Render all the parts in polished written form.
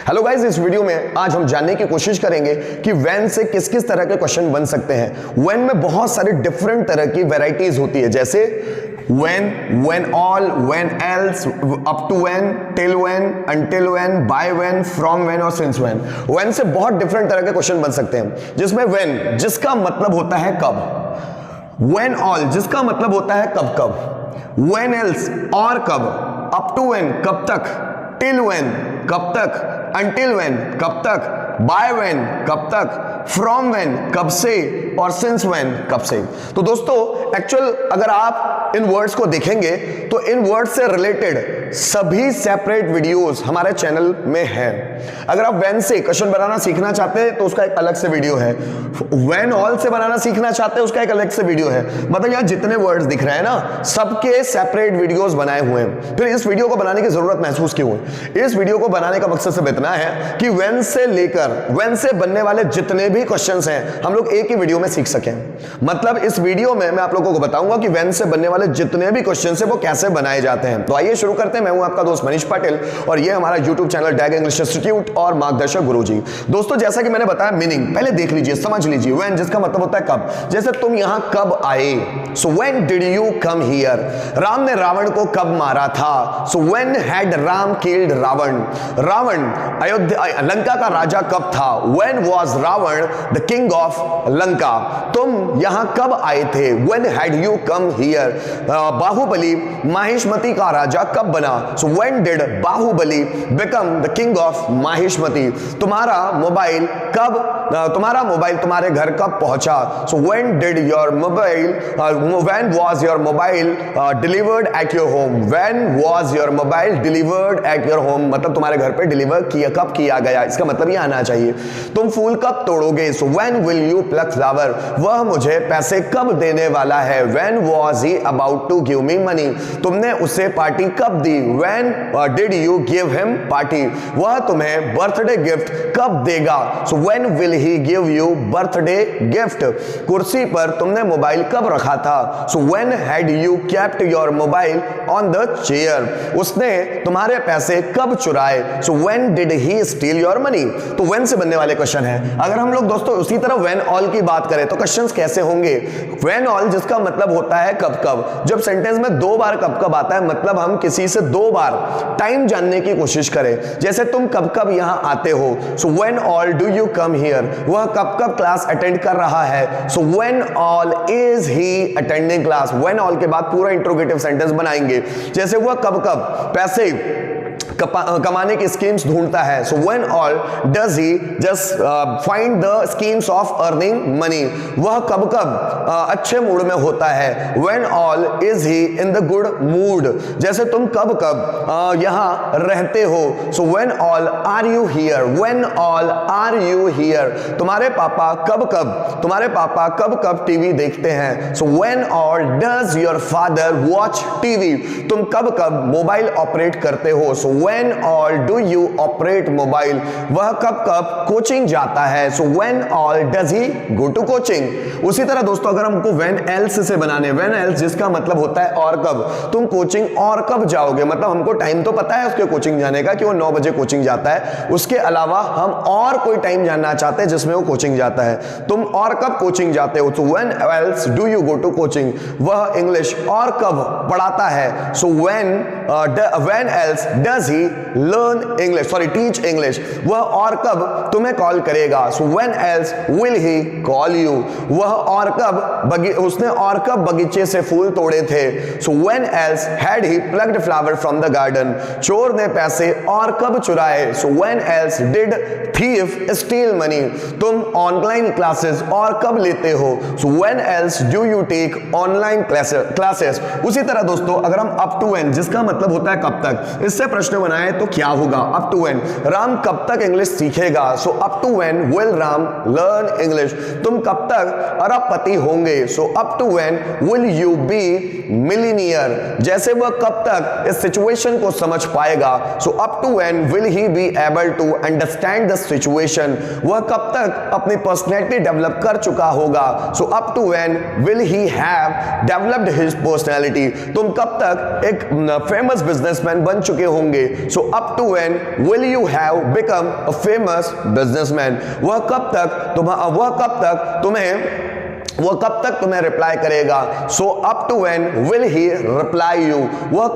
Hello guys, इस video में आज हम जानने की कोशिश करेंगे कि व्हेन से किस किस तरह के क्वेश्चन बन सकते हैं। व्हेन में बहुत सारी डिफरेंट तरह की वैरायटीज होती है, जैसे when, when all, when else, up to when, till when, until when, by when, from when और सिंस व्हेन। व्हेन से बहुत डिफरेंट तरह के क्वेश्चन बन सकते हैं, जिसमें व्हेन जिसका मतलब होता है कब, व्हेन ऑल जिसका मतलब होता है कब कब, व्हेन एल्स और कब, अप टू व्हेन कब तक, टिल व्हेन कब तक, अंटिल व्हेन कब तक, बाय व्हेन कब तक, फ्रॉम व्हेन कब से और सिंस व्हेन कब से। तो दोस्तों एक्चुअल अगर आप इन वर्ड्स को देखेंगे तो इन वर्ड्स से रिलेटेड सभी सेपरेट वीडियोस हमारे चैनल में हैं। अगर आप व्हेन से क्वेश्चन बनाना सीखना चाहते हैं तो उसका एक अलग से वीडियो है, व्हेन ऑल से बनाना सीखना चाहते हैं उसका एक अलग से वीडियो है। मतलब यहां जितने वर्ड्स दिख रहे हैं ना, सबके सेपरेट वीडियोस बनाए हुए हैं। फिर इस वीडियो को बनाने की जरूरत महसूस क्यों हुई? इस वीडियो को बनाने का मकसद सिर्फ इतना है कि व्हेन से लेकर व्हेन से बनने वाले जितने भी क्वेश्चंस हैं हम लोग एक ही वीडियो में सीख सकें। मतलब इस वीडियो में मैं आप लोगों को बताऊंगा कि व्हेन से बनने वाले जितने भी क्वेश्चंस हैं वो कैसे बनाए जाते हैं। तो आइए शुरू करते हैं। मैं हूं आपका दोस्त मनीष पाटिल और ये हमारा YouTube चैनल डैग इंग्लिश इंस्टीट्यूट और मार्गदर्शक गुरुजी। दोस्तों जैसा कि मैंने बताया, मीनिंग पहले देख लीजिए, समझ लीजिए। व्हेन जिसका मतलब होता है कब, जैसे तुम यहां कब आए, so when did you come here. Ram ने रावण को कब मारा था, so when had Ram killed Ravan. Ravan Ayodhya Lanka का राजा कब था, when was Ravan the king of Lanka. तुम यहां कब आए थे, when had you come here. Baahubali Mahishmati का राजा कब बना, so when did Baahubali become the king of Mahishmati. तुम्हारा मोबाइल तुम्हारे घर कब पहुंचा, so when did your mobile when was your mobile delivered at your home. When was your mobile delivered at your home, मतलब तुम्हारे घर पे डिलीवर किया कब किया गया, इसका मतलब ये आना चाहिए। तुम फूल कब तोड़ोगे, so when will you pluck flower. वह मुझे पैसे कब देने वाला है, when was he about to give me money. तुमने उसे पार्टी कब दी, when did you give him party. वह तुम्हें बर्थडे गिफ्ट कब देगा, so when will he give you birthday gift. कुर्सी पर तुमने मोबाइल कब रखा था, so when had you kept your mobile on the chair. उसने तुम्हारे पैसे कब चुराए, so when did he steel your money. तो व्हेन से बनने वाले क्वेश्चन है। अगर हम लोग दोस्तों उसी तरह व्हेन ऑल की बात करें तो क्वेश्चंस कैसे होंगे। व्हेन ऑल जिसका मतलब होता है कब कब। जब सेंटेंस में दो बार कब कब आता है, मतलब हम किसी से दो बार टाइम जानने की कोशिश करें। जैसे तुम कब कब यहां आते हो, so when all do you come here. वह कब कब क्लास अटेंड कर रहा है, so when all is he attending class. When all के बाद पूरा इंट्रोगेटिव सेंटेंस बनाएंगे। जैसे वह कब कब पैसे कमाने की स्कीम्स ढूंढता है, so when all does he just find the schemes of earning money. वह कब कब अच्छे मूड में होता है, when all is he in the good mood. जैसे तुम कब कब यहां रहते हो, so when all are you here. When all are you here. तुम्हारे पापा कब कब टीवी देखते हैं, so when all does your father watch TV. तुम कब कब मोबाइल ऑपरेट करते हो, so when all do you operate mobile. वह कब कब कोचिंग जाता है, so when all does he go to coaching. उसी तरह दोस्तों अगर हमको व्हेन एल्स से बनाने, व्हेन एल्स जिसका मतलब होता है और कब। तुम कोचिंग और कब जाओगे, मतलब हमको टाइम तो पता है उसके कोचिंग जाने का कि वो 9 बजे कोचिंग जाता है, उसके अलावा हम और कोई टाइम जानना चाहते हैं जिसमें वो कोचिंग जाता है। तुम और कब कोचिंग जाते हो, so when else do you go to coaching. वह इंग्लिश और कब पढ़ाता है, so when else does he learn English, sorry teach English. वह और कब तुम्हें कॉल करेगा, so when else will he call you. वह और कब उसने और कब बगीचे से फूल तोड़े थे, so when else had he plucked flower from the garden. चोर ने पैसे और कब चुराए, so when else did thief steal money. तुम ऑनलाइन क्लासेस और कब लेते हो, so when else do you take online classes. उसी तरह दोस्तों अगर हम अप टू व्हेन जिसका मतलब होता है कब तक, इससे प्रश्न बनाए तो क्या होगा। अप टू व्हेन राम कब तक इंग्लिश सीखेगा, so up to when will Ram learn English. तुम कब तक अरबपति होंगे, so up to when will you be millionaire. जैसे वह कब तक इस सिचुएशन को समझ पाएगा, so up to when will he be able to understand the situation. वह कब तक अपनी पर्सनैलिटी डेवलप कर चुका होगा, so up to when will he have developed his personality. तुम कब तक एक फेमस बिजनेसमैन बन चुके होंगे, so up to when will you have become a famous businessman, वह कब तक तुम्हें रिप्लाई करेगा। So up to when will he reply you, वह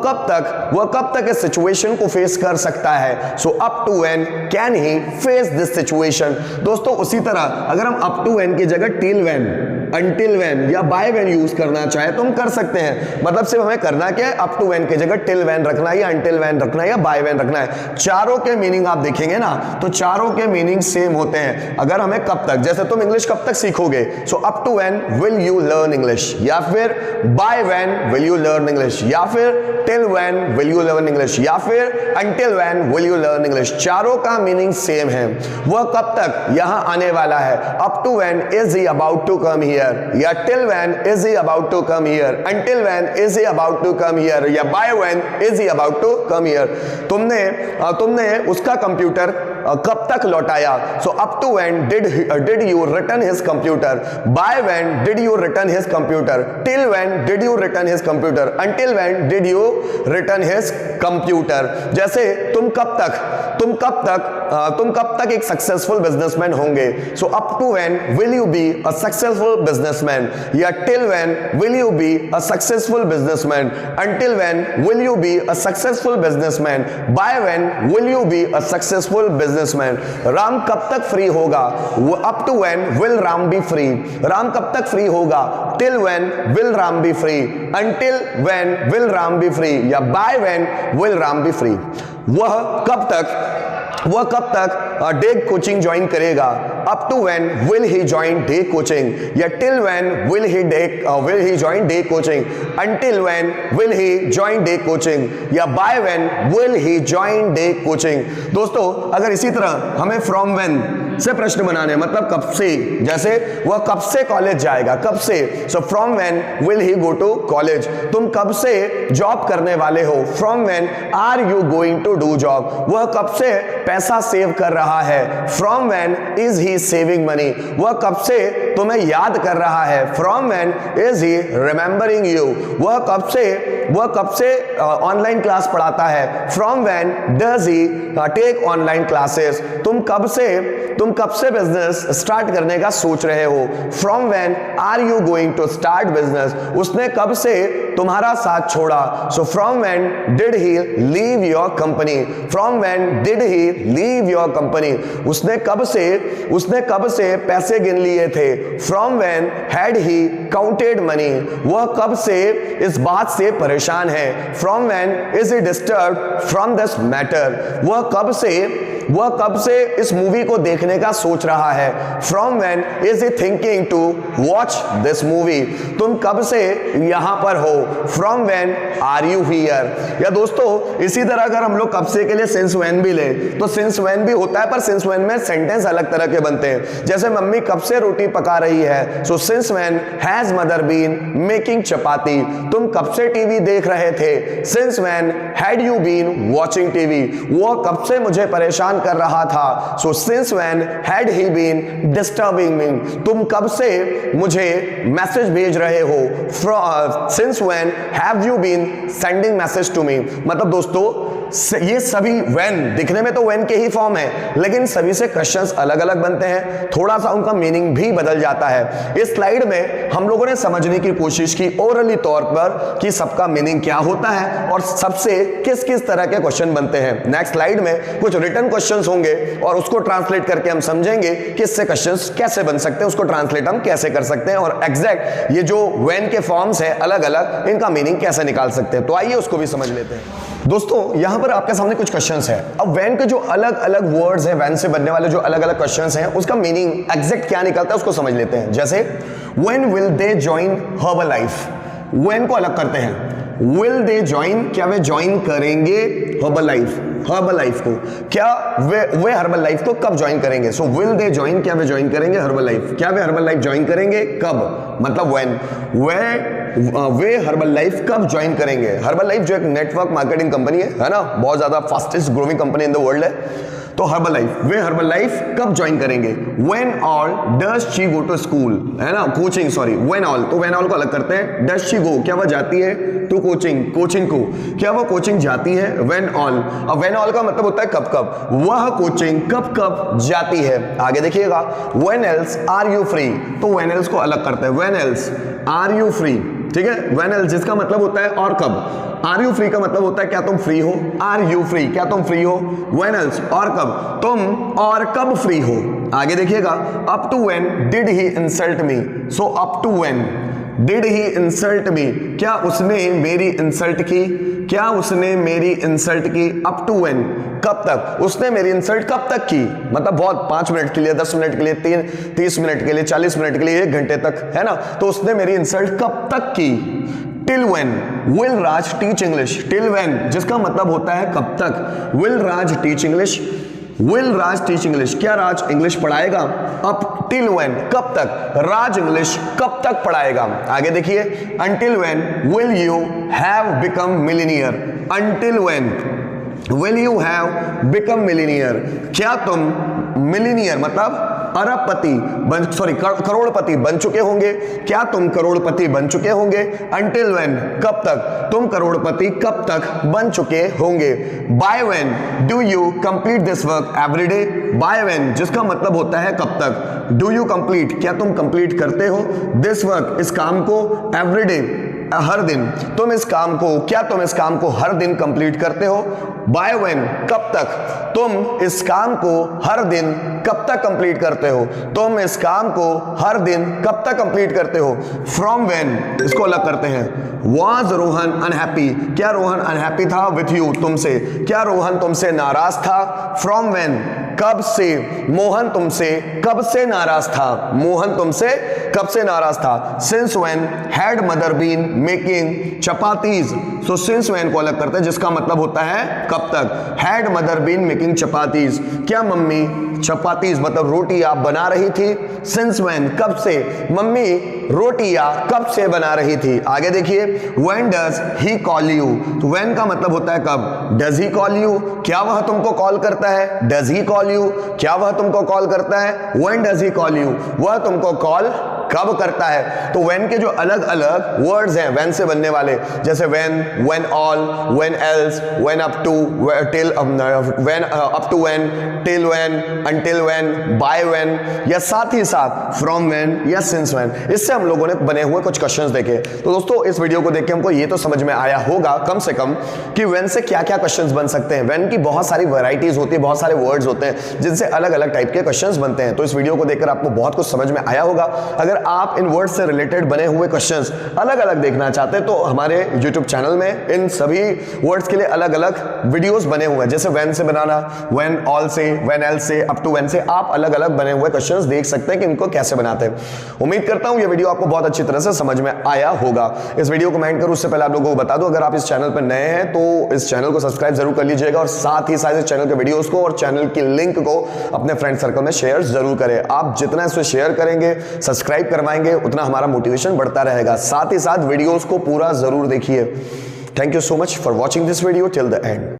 कब तक इस सिचुएशन को फेस कर सकता है। So up to when can he face this situation. दोस्तों उसी तरह अगर हम अप टू व्हेन की जगह टिल व्हेन, अनटिल व्हेन या बाय व्हेन यूज करना चाहे तो हम कर सकते हैं। मतलब सिर्फ हमें करना क्या है, अप टू व्हेन की जगह टिल व्हेन रखना है या अनटिल व्हेन रखना है या बाय व्हेन रखना है। चारों के मीनिंग आप देखेंगे ना तो चारों के मीनिंग सेम होते हैं। अगर हमें कब तक, जैसे तुम इंग्लिश कब तक सीखोगे, so up to when will you learn English, या फिर by when will you learn English, या फिर till when will you learn English, या फिर until when will you learn English. चारों का मीनिंग सेम है। वह कब तक यहां आने वाला है, up to when is he about to come here, या till when is he about to come here, until when is he about to come here, या by when is he about to come here. तुमने उसका computer कब तक लौटाया। So up to when did you return his computer, by when did you return his computer, till when did you return his computer, until when did you return his computer. जैसे तुम कब तक एक successful businessman होंगे। So up to when will you be a successful businessman, या till when will you be a successful businessman, until when will you be a successful businessman, by when will you be a successful businessman. Ram कब तक free होगा, up to when will Ram be free, Ram कब तक free होगा, till when will Ram be free, until when will Ram be free, या by when will Ram be free. वह कब तक डे कोचिंग ज्वाइन करेगा, up to when will he join day coaching, या till when will he join day coaching, until when will he join day coaching, या by when will he join day coaching. दोस्तों अगर इसी तरह हमें from when से प्रश्न बनाने, मतलब कब से, जैसे वह कब से कॉलेज जाएगा, कब से, so from when will he go to college. तुम कब से जॉब करने वाले हो, from when are you going to do job. वह कब से पैसा सेव कर रहा है, from when is he saving money. वह कब से तुम्हें याद कर रहा है, from when is he remembering you. वह कब से ऑनलाइन क्लास पढ़ाता है, from when does he take online classes. तुम कब से बिजनेस स्टार्ट करने का सोच रहे हो, from when are you going to start business. उसने कब से तुम्हारा साथ छोड़ा, so from when did he leave your company, from when did he leave your company. उसने कब से पैसे गिन लिए थे, from when had he counted money. वह कब से इस बात से परेशान है, from when is he disturbed from this matter. वह कब से इस मूवी को देखने का सोच रहा है, from when is he thinking to watch this movie. तुम कब से यहां पर हो, from when are you here. या दोस्तों इसी तरह अगर हम लोग कब से के लिए सिंस व्हेन भी ले तो सिंस व्हेन भी होता है, पर सिंस व्हेन में सेंटेंस अलग तरह के बनते हैं। जैसे मम्मी कब से रोटी पका रही है, so since when has mother been making chapati. तुम कब से टीवी देख रहे थे, since when had you been watching TV. वो कब से मुझे परेशान कर रहा था, so since when had he been disturbing me. तुम कब से मुझे मैसेज भेज रहे हो, since when have you been sending message to me. मतलब दोस्तों ये सभी व्हेन दिखने में तो व्हेन के ही फॉर्म है, लेकिन सभी से क्वेश्चंस अलग अलग बनते हैं, थोड़ा सा उनका मीनिंग भी बदल जाता है। इस स्लाइड में हम लोगों ने समझने की कोशिश की ओरली तौर पर कि सबका मीनिंग क्या होता है और सबसे किस किस तरह के क्वेश्चन बनते हैं। नेक्स्ट स्लाइड में कुछ रिटन क्वेश्चंस होंगे और उसको ट्रांसलेट करके हम समझेंगे कि इससे क्वेश्चंस कैसे बन सकते हैं, उसको ट्रांसलेट हम कैसे कर सकते हैं, और एग्जैक्ट ये जो व्हेन के फॉर्म्स है अलग अलग, इनका मीनिंग कैसे निकाल सकते हैं। तो आइए उसको भी समझ लेते हैं। दोस्तों यहां पर आपके सामने कुछ क्वेश्चंस हैं। अब व्हेन के जो अलग अलग वर्ड्स हैं, व्हेन से बनने वाले जो अलग अलग क्वेश्चंस हैं, उसका मीनिंग एग्जैक्ट क्या निकलता है उसको समझ लेते हैं। जैसे when will they join Herbalife, when को अलग करते हैं। विल दे जॉइन, क्या वे ज्वाइन करेंगे हर्बलाइफ को, क्या वे हर्बलाइफ को कब ज्वाइन करेंगे। सो विल दे जॉइन, क्या वे ज्वाइन करेंगे हर्बलाइफ, क्या वे हर्बलाइफ ज्वाइन करेंगे कब, मतलब व्हेन। वे हर्बलाइफ कब ज्वाइन करेंगे। हर्बलाइफ जो एक नेटवर्क मार्केटिंग कंपनी है ना, बहुत ज्यादा fastest growing company in the world है। तो हर्बल लाइफ, वे हर्बल लाइफ कब ज्वाइन करेंगे? When all does she go to school, है ना, कोचिंग, सॉरी, व्हेन ऑल, तो व्हेन ऑल को अलग करते हैं। डज शी गो, क्या वह जाती है टू कोचिंग, कोचिंग को, क्या वह कोचिंग जाती है? व्हेन ऑल, अब व्हेन ऑल का मतलब होता है कब कब, वह कोचिंग कब कब जाती है। आगे देखिएगा, when else are you free, तो व्हेन एल्स को अलग करते हैं। When else are you free, ठीक है, व्हेन एल्स जिसका मतलब होता है और कब, आर यू फ्री का मतलब होता है क्या तुम फ्री हो, आर यू फ्री, क्या तुम फ्री हो, व्हेन एल्स और कब, तुम और कब फ्री हो। आगे देखिएगा, up to when did he insult me, so up to when did he insult me, क्या उसने मेरी इंसल्ट की, क्या उसने मेरी इंसल्ट की, अप टू व्हेन कब तक, उसने मेरी इंसल्ट कब तक की, मतलब बहुत 5 मिनट के लिए, 10 मिनट के लिए, 30 मिनट के लिए, 40 मिनट के लिए, 1 घंटे तक, है ना, तो उसने मेरी इंसल्ट कब तक की। Till when will Raj teach English, till when जिसका मतलब होता है कब तक, will Raj teach English, will Raj teach English, क्या राज इंग्लिश पढ़ाएगा। अप टिल व्हेन कब तक, राज इंग्लिश कब तक पढ़ाएगा। आगे देखिए, until when will you have become millionaire, until when will you have become millionaire, क्या तुम मिलीनियर मतलब अरबपति सॉरी करोड़पति बन चुके होंगे, क्या तुम करोड़पति बन चुके होंगे। अंटिल व्हेन कब तक, तुम करोड़पति कब तक बन चुके होंगे। By when do you complete this work every day, by when जिसका मतलब होता है कब तक, डू यू कंप्लीट क्या तुम कंप्लीट करते हो, दिस वर्क इस काम को, एवरी डे हर दिन, तुम इस काम को, क्या तुम इस काम को हर दिन कंप्लीट करते हो। बाय व्हेन कब तक, तुम इस काम को हर दिन कब तक कंप्लीट करते हो, तुम इस काम को हर दिन कब तक कंप्लीट करते हो। फ्रॉम व्हेन इसको अलग करते हैं। वाज रोहन अनहैप्पी, क्या रोहन अनहैप्पी था विथ यू तुमसे, क्या रोहन तुमसे नाराज था। फ्रॉम व्हेन कब से, मोहन तुमसे कब से नाराज था, मोहन तुमसे कब से नाराज था। Since when had mother been making chapatis, so since when को अलग करते हैं जिसका मतलब होता है कब तक। Had mother been making chapatis, क्या मम्मी चपातीज मतलब रोटियां बना रही थी। सिंस व्हेन कब से, मम्मी रोटियां कब से बना रही थी। आगे देखिए, when does he call you, तो व्हेन का मतलब होता है कब, डज ही कॉल यू क्या वह तुमको कॉल करता है, डज ही कॉल यू क्या वह तुमको कॉल करता है। When does he call you वह तुमको कॉल कब करता है। तो व्हेन के जो अलग अलग वर्ड्स हैं व्हेन से बनने वाले, जैसे when, when all, when else, when up to, till, when up to when, till when, until when, by when, या साथ ही साथ फ्रॉम व्हेन या सिंस व्हेन, इससे हम लोगों ने बने हुए कुछ क्वेश्चंस देखे। तो दोस्तों इस वीडियो को देख के हमको ये तो समझ में आया होगा कम से कम कि व्हेन से क्या क्या क्वेश्चंस बन सकते हैं। व्हेन की बहुत सारी वैरायटीज होती है, बहुत सारे वर्ड्स होते हैं जिनसे अलग अलग टाइप के क्वेश्चंस बनते हैं। तो इस वीडियो को देखकर आपको बहुत कुछ समझ में आया होगा। अगर आप इन वर्ड्स से रिलेटेड बने हुए क्वेश्चंस अलग अलग देखना चाहते हैं तो हमारे YouTube चैनल में इन सभी वर्ड्स के लिए अलग अलग वीडियोस बने हुए हैं, जैसे व्हेन से बनाना, व्हेन ऑल से, व्हेन एल्स से, अप टू व्हेन से, आप अलग अलग बने हुए क्वेश्चंस देख सकते हैं कि इनको कैसे बनाते हैं। उम्मीद करता हूं ये वीडियो आपको बहुत अच्छी तरह से समझ में आया होगा। इस वीडियो को कमेंट करूं उससे पहले आप लोगों को बता दूं, अगर आप इस चैनल पर नए हैं तो इस चैनल को सब्सक्राइब जरूर कर लीजिएगा और साथ ही साथ इस चैनल के वीडियोस को और चैनल की लिंक को अपने फ्रेंड सर्कल में शेयर जरूर करें। आप जितना इसे शेयर करेंगे, सब्सक्राइब करवाएंगे, उतना हमारा मोटिवेशन बढ़ता रहेगा। साथ ही साथ वीडियोस को पूरा जरूर देखिए। Thank you so much for watching this video till the end.